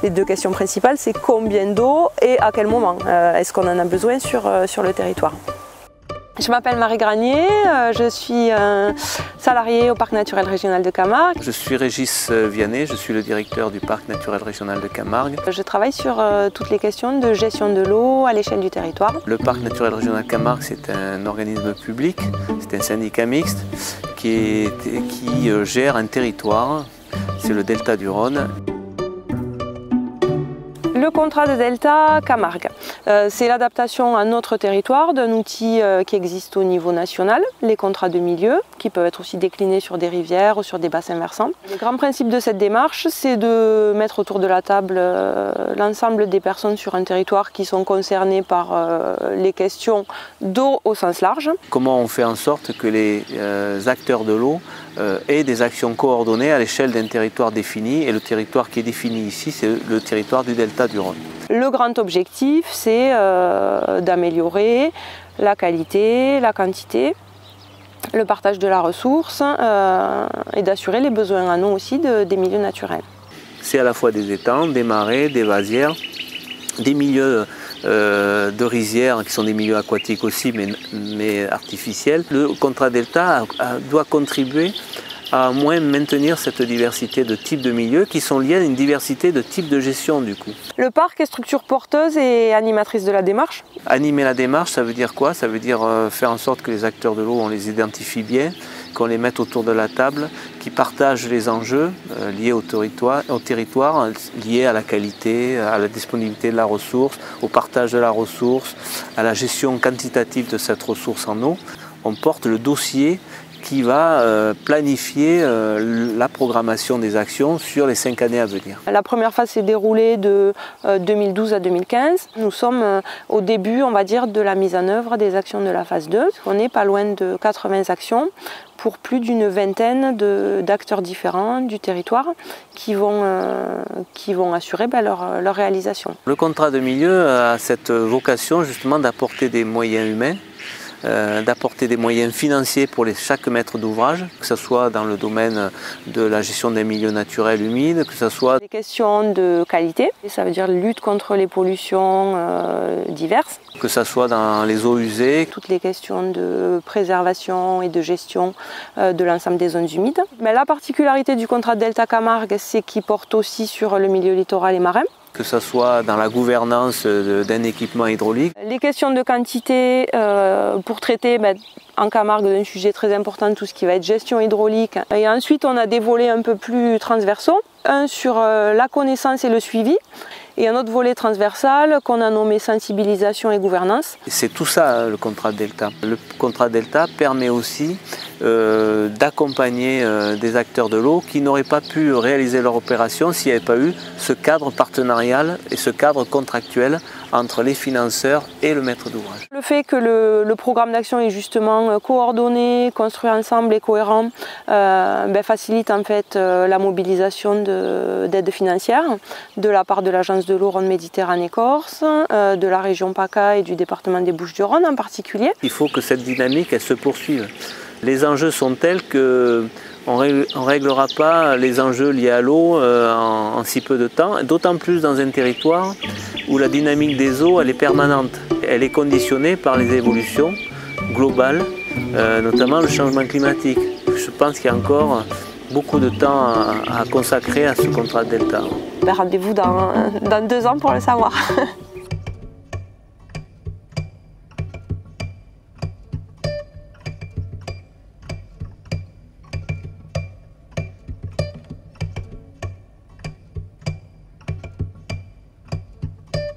Les deux questions principales, c'est combien d'eau et à quel moment est-ce qu'on en a besoin sur le territoire. Je m'appelle Marie Granier, je suis salariée au Parc naturel régional de Camargue. Je suis Régis Vianney, je suis le directeur du Parc naturel régional de Camargue. Je travaille sur toutes les questions de gestion de l'eau à l'échelle du territoire. Le Parc naturel régional de Camargue, c'est un organisme public, c'est un syndicat mixte qui gère un territoire, c'est le delta du Rhône. Le contrat de delta Camargue, c'est l'adaptation à notre territoire d'un outil qui existe au niveau national, les contrats de milieu, qui peuvent être aussi déclinés sur des rivières ou sur des bassins versants. Le grand principe de cette démarche, c'est de mettre autour de la table l'ensemble des personnes sur un territoire qui sont concernées par les questions d'eau au sens large. Comment on fait en sorte que les acteurs de l'eau aient des actions coordonnées à l'échelle d'un territoire défini, et le territoire qui est défini ici, c'est le territoire du delta du Rhône. Le grand objectif, c'est d'améliorer la qualité, la quantité, le partage de la ressource et d'assurer les besoins en eau aussi des milieux naturels. C'est à la fois des étangs, des marais, des vasières, des milieux de rizières qui sont des milieux aquatiques aussi mais artificiels. Le contrat delta doit contribuer à moins maintenir cette diversité de types de milieux qui sont liés à une diversité de types de gestion du coup. Le parc est structure porteuse et animatrice de la démarche. Animer la démarche, ça veut dire quoi? Ça veut dire faire en sorte que les acteurs de l'eau, on les identifie bien, qu'on les mette autour de la table, qui partagent les enjeux liés au territoire, liés à la qualité, à la disponibilité de la ressource, au partage de la ressource, à la gestion quantitative de cette ressource en eau. On porte le dossier qui va planifier la programmation des actions sur les 5 années à venir. La première phase s'est déroulée de 2012 à 2015. Nous sommes au début, on va dire, de la mise en œuvre des actions de la phase 2. On est pas loin de 80 actions pour plus d'une vingtaine d'acteurs différents du territoire qui vont assurer leur réalisation. Le contrat de milieu a cette vocation justement d'apporter des moyens humains, d'apporter des moyens financiers pour chaque maître d'ouvrage, que ce soit dans le domaine de la gestion des milieux naturels humides, que ce soit des questions de qualité, ça veut dire lutte contre les pollutions diverses, que ce soit dans les eaux usées, toutes les questions de préservation et de gestion de l'ensemble des zones humides. Mais la particularité du contrat de delta Camargue, c'est qu'il porte aussi sur le milieu littoral et marin, que ce soit dans la gouvernance d'un équipement hydraulique. Les questions de quantité pour traiter en Camargue d'un sujet très important, tout ce qui va être gestion hydraulique. Et ensuite, on a des volets un peu plus transversaux. Un sur la connaissance et le suivi, et un autre volet transversal qu'on a nommé sensibilisation et gouvernance. C'est tout ça le contrat delta. Le contrat delta permet aussi d'accompagner des acteurs de l'eau qui n'auraient pas pu réaliser leur opération s'il n'y avait pas eu ce cadre partenarial et ce cadre contractuel entre les financeurs et le maître d'ouvrage. Le fait que le programme d'action est justement coordonné, construit ensemble et cohérent facilite en fait la mobilisation d'aides financières de la part de l'Agence de l'eau Rhône-Méditerranée-Corse, de la région PACA et du département des Bouches-du-Rhône en particulier. Il faut que cette dynamique elle se poursuive. Les enjeux sont tels qu'on ne réglera pas les enjeux liés à l'eau en si peu de temps, d'autant plus dans un territoire où la dynamique des eaux elle est permanente. Elle est conditionnée par les évolutions globales, notamment le changement climatique. Je pense qu'il y a encore beaucoup de temps à consacrer à ce contrat de delta. Rendez-vous dans 2 ans pour le savoir.